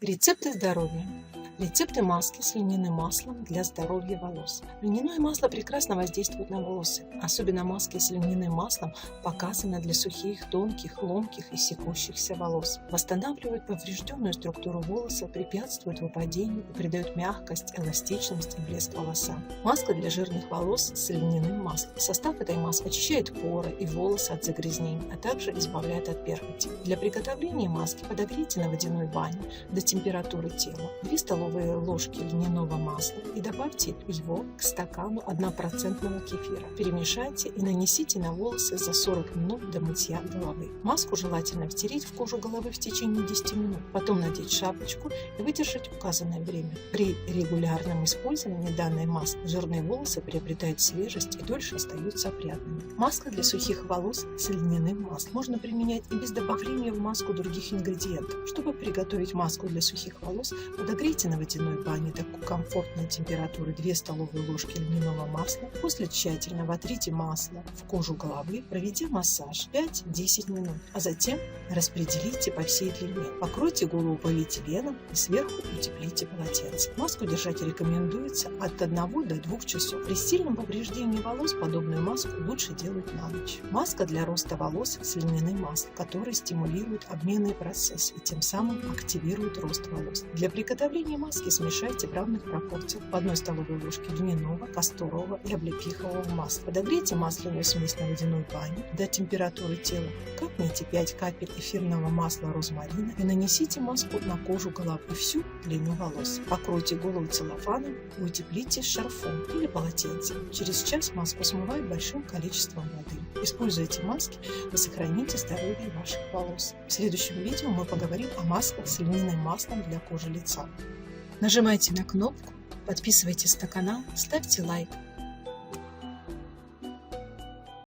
Рецепты здоровья. Рецепты маски с льняным маслом для здоровья волос. Льняное масло прекрасно воздействует на волосы. Особенно маски с льняным маслом показаны для сухих, тонких, ломких и секущихся волос. Восстанавливают поврежденную структуру волоса, препятствуют выпадению и придают мягкость, эластичность и блеск волосам. Маска для жирных волос с льняным маслом. Состав этой маски очищает поры и волосы от загрязнений, а также избавляет от перхоти. Для приготовления маски подогрейте на водяной бане до температуры тела 2 столовые ложки льняного масла и добавьте его к стакану 1% кефира. Перемешайте и нанесите на волосы за 40 минут до мытья головы. Маску желательно втереть в кожу головы в течение 10 минут, потом надеть шапочку и выдержать указанное время. При регулярном использовании данной маски жирные волосы приобретают свежесть и дольше остаются опрятными. Маска для сухих волос с льняным маслом можно применять и без добавления в маску других ингредиентов. Чтобы приготовить маску для сухих волос, подогрейте на водяной бане до комфортной температуры 2 столовые ложки льняного масла. После тщательно вотрите масло в кожу головы, проведя массаж 5-10 минут, а затем распределите по всей длине. Покройте голову полиэтиленом и сверху утеплите полотенце. Маску держать рекомендуется от 1 до 2 часов. При сильном повреждении волос подобную маску лучше делать на ночь. Маска для роста волос с льняным маслом, который стимулирует обменный процесс и тем самым активирует рост волос. Для приготовления маски смешайте в равных пропорциях по 1 столовой ложке льняного, касторового и облепихового масла. Подогрейте масляную смесь на водяной бане до температуры тела. Капните 5 капель эфирного масла розмарина и нанесите маску на кожу головы и всю длину волос. Покройте голову целлофаном и утеплите шарфом или полотенцем. Через час маску смывают большим количеством воды. Используя эти маски, вы сохраните здоровье ваших волос. В следующем видео мы поговорим о масках с льняным маслом для кожи лица. Нажимайте на кнопку, подписывайтесь на канал, ставьте лайк.